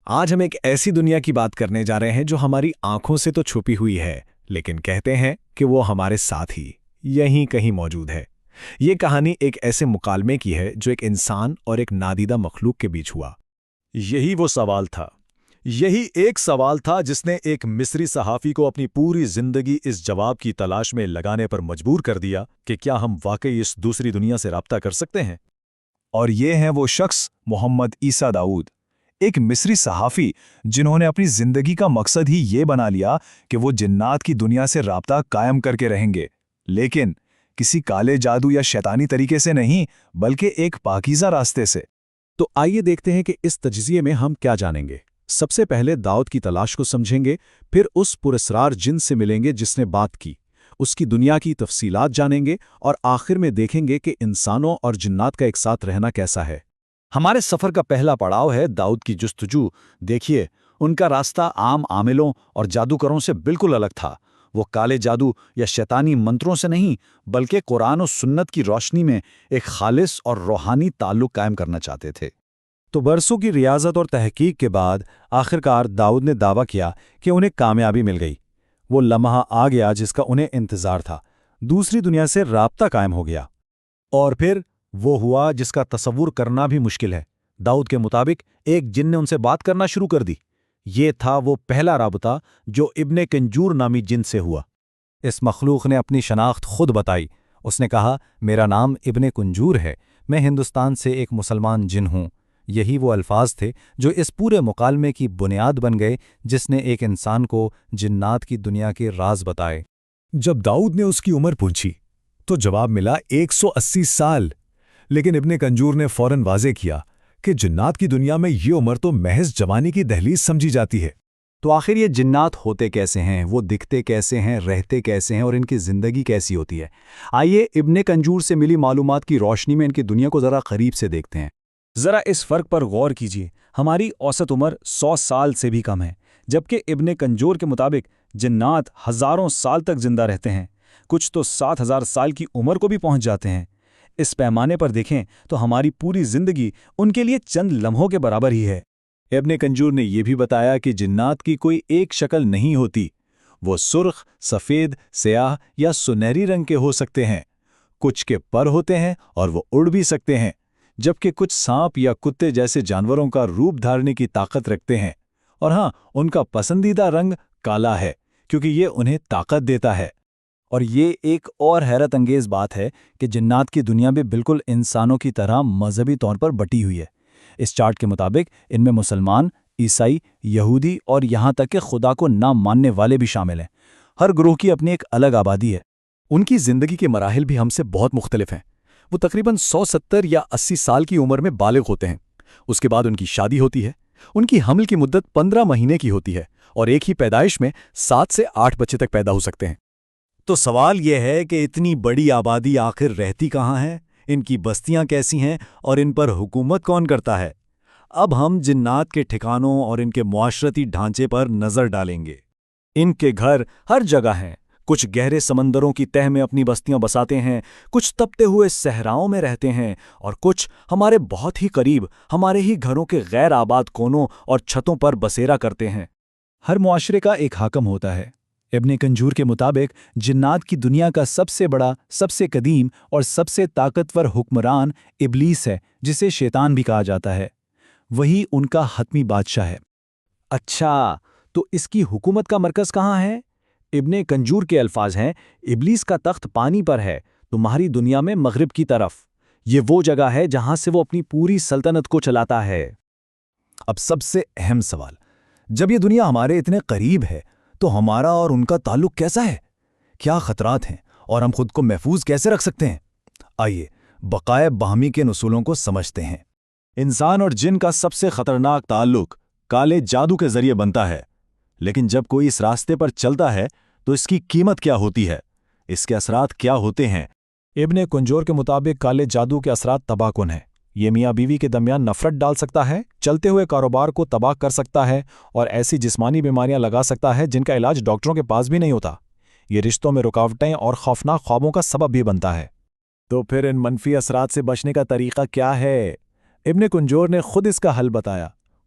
آج ہم ایک ایسی دنیا کی بات کرنے جا رہے ہیں جو ہماری آنکھوں سے تو چھپی ہوئی ہے، لیکن کہتے ہیں کہ وہ ہمارے ساتھ ہی یہیں کہیں موجود ہے۔ یہ کہانی ایک ایسے مکالمے کی ہے جو ایک انسان اور ایک نادیدہ مخلوق کے بیچ ہوا۔ یہی وہ سوال تھا، یہی ایک سوال تھا جس نے ایک مصری صحافی کو اپنی پوری زندگی اس جواب کی تلاش میں لگانے پر مجبور کر دیا کہ کیا ہم واقعی اس دوسری دنیا سے رابطہ کر سکتے ہیں؟ اور یہ ہیں وہ شخص محمد عیسیٰ داؤد، ایک مصری صحافی جنہوں نے اپنی زندگی کا مقصد ہی یہ بنا لیا کہ وہ جنات کی دنیا سے رابطہ قائم کر کے رہیں گے، لیکن کسی کالے جادو یا شیطانی طریقے سے نہیں، بلکہ ایک پاکیزہ راستے سے۔ تو آئیے دیکھتے ہیں کہ اس تجزیے میں ہم کیا جانیں گے۔ سب سے پہلے داؤد کی تلاش کو سمجھیں گے، پھر اس پراسرار جن سے ملیں گے جس نے بات کی، اس کی دنیا کی تفصیلات جانیں گے، اور آخر میں دیکھیں گے کہ انسانوں اور جنات کا ایک ساتھ رہنا کیسا ہے۔ ہمارے سفر کا پہلا پڑاؤ ہے داؤد کی جستجو۔ دیکھیے، ان کا راستہ عام عاملوں اور جادوگروں سے بالکل الگ تھا۔ وہ کالے جادو یا شیطانی منتروں سے نہیں، بلکہ قرآن و سنت کی روشنی میں ایک خالص اور روحانی تعلق قائم کرنا چاہتے تھے۔ تو برسوں کی ریاضت اور تحقیق کے بعد آخرکار داؤد نے دعویٰ کیا کہ انہیں کامیابی مل گئی۔ وہ لمحہ آ گیا جس کا انہیں انتظار تھا، دوسری دنیا سے رابطہ قائم ہو گیا۔ اور پھر وہ ہوا جس کا تصور کرنا بھی مشکل ہے۔ داؤد کے مطابق ایک جن نے ان سے بات کرنا شروع کر دی۔ یہ تھا وہ پہلا رابطہ جو ابن کنجور نامی جن سے ہوا۔ اس مخلوق نے اپنی شناخت خود بتائی۔ اس نے کہا، میرا نام ابن کنجور ہے، میں ہندوستان سے ایک مسلمان جن ہوں۔ یہی وہ الفاظ تھے جو اس پورے مکالمے کی بنیاد بن گئے، جس نے ایک انسان کو جنات کی دنیا کے راز بتائے۔ جب داؤد نے اس کی عمر پوچھی تو جواب ملا 180 سال، لیکن ابن کنجور نے فوراً واضح کیا کہ جنات کی دنیا میں یہ عمر تو محض جوانی کی دہلیز سمجھی جاتی ہے۔ تو آخر یہ جنات ہوتے کیسے ہیں، وہ دکھتے کیسے ہیں، رہتے کیسے ہیں، اور ان کی زندگی کیسی ہوتی ہے؟ آئیے ابن کنجور سے ملی معلومات کی روشنی میں ان کی دنیا کو ذرا قریب سے دیکھتے ہیں۔ ذرا اس فرق پر غور کیجیے۔ ہماری اوسط عمر 100 سال سے بھی کم ہے، جبکہ ابن کنجور کے مطابق جنات ہزاروں سال تک زندہ رہتے ہیں، کچھ تو 7000 سال کی عمر کو بھی پہنچ جاتے ہیں۔ اس پیمانے پر دیکھیں تو ہماری پوری زندگی ان کے لیے چند لمحوں کے برابر ہی ہے۔ ابن کنجور نے یہ بھی بتایا کہ جنات کی کوئی ایک شکل نہیں ہوتی، وہ سرخ، سفید، سیاہ یا سنہری رنگ کے ہو سکتے ہیں۔ کچھ کے پر ہوتے ہیں اور وہ اڑ بھی سکتے ہیں، جبکہ کچھ سانپ یا کتے جیسے جانوروں کا روپ دھارنے کی طاقت رکھتے ہیں۔ اور ہاں، ان کا پسندیدہ رنگ کالا ہے، کیونکہ یہ انہیں طاقت دیتا ہے۔ اور یہ ایک اور حیرت انگیز بات ہے کہ جنات کی دنیا بھی بالکل انسانوں کی طرح مذہبی طور پر بٹی ہوئی ہے۔ اس چارٹ کے مطابق ان میں مسلمان، عیسائی، یہودی اور یہاں تک کہ خدا کو نہ ماننے والے بھی شامل ہیں۔ ہر گروہ کی اپنی ایک الگ آبادی ہے۔ ان کی زندگی کے مراحل بھی ہم سے بہت مختلف ہیں۔ وہ تقریباً 170 یا 80 سال کی عمر میں بالغ ہوتے ہیں۔ اس کے بعد ان کی شادی ہوتی ہے۔ ان کی حمل کی مدت 15 مہینے کی ہوتی ہے، اور ایک ہی پیدائش میں 7 سے 8 بچے تک پیدا ہو سکتے ہیں۔ تو سوال یہ ہے کہ اتنی بڑی آبادی آخر رہتی کہاں ہے؟ ان کی بستیاں کیسی ہیں اور ان پر حکومت کون کرتا ہے؟ اب ہم جنات کے ٹھکانوں اور ان کے معاشرتی ڈھانچے پر نظر ڈالیں گے۔ ان کے گھر ہر جگہ ہیں۔ کچھ گہرے سمندروں کی تہہ میں اپنی بستیاں بساتے ہیں، کچھ تپتے ہوئے صحراؤں میں رہتے ہیں، اور کچھ ہمارے بہت ہی قریب ہمارے ہی گھروں کے غیر آباد کونوں اور چھتوں پر بسیرا کرتے ہیں۔ ہر معاشرے کا ایک حاکم ہوتا ہے۔ ابن کنجور کے مطابق جنات کی دنیا کا سب سے بڑا، سب سے قدیم اور سب سے طاقتور حکمران ابلیس ہے، جسے شیطان بھی کہا جاتا ہے۔ وہی ان کا حتمی بادشاہ ہے۔ اچھا، تو اس کی حکومت کا مرکز کہاں ہے؟ ابن کنجور کے الفاظ ہیں، ابلیس کا تخت پانی پر ہے، تمہاری دنیا میں مغرب کی طرف۔ یہ وہ جگہ ہے جہاں سے وہ اپنی پوری سلطنت کو چلاتا ہے۔ اب سب سے اہم سوال، جب یہ دنیا ہمارے اتنے قریب ہے تو ہمارا اور ان کا تعلق کیسا ہے؟ کیا خطرات ہیں اور ہم خود کو محفوظ کیسے رکھ سکتے ہیں؟ آئیے بقائے باہمی کے اصولوں کو سمجھتے ہیں۔ انسان اور جن کا سب سے خطرناک تعلق کالے جادو کے ذریعے بنتا ہے، لیکن جب کوئی اس راستے پر چلتا ہے تو اس کی قیمت کیا ہوتی ہے؟ اس کے اثرات کیا ہوتے ہیں؟ ابن کنجور کے مطابق کالے جادو کے اثرات تباہ کن ہیں۔ یہ میاں بیوی کے درمیان نفرت ڈال سکتا ہے، چلتے ہوئے کاروبار کو تباہ کر سکتا ہے، اور ایسی جسمانی بیماریاں لگا سکتا ہے جن کا علاج ڈاکٹروں کے پاس بھی نہیں ہوتا۔ یہ رشتوں میں رکاوٹیں اور خوفناک خوابوں کا سبب بھی بنتا ہے۔ تو پھر ان منفی اثرات سے بچنے کا طریقہ کیا ہے؟ ابن کنجور نے خود اس کا حل بتایا۔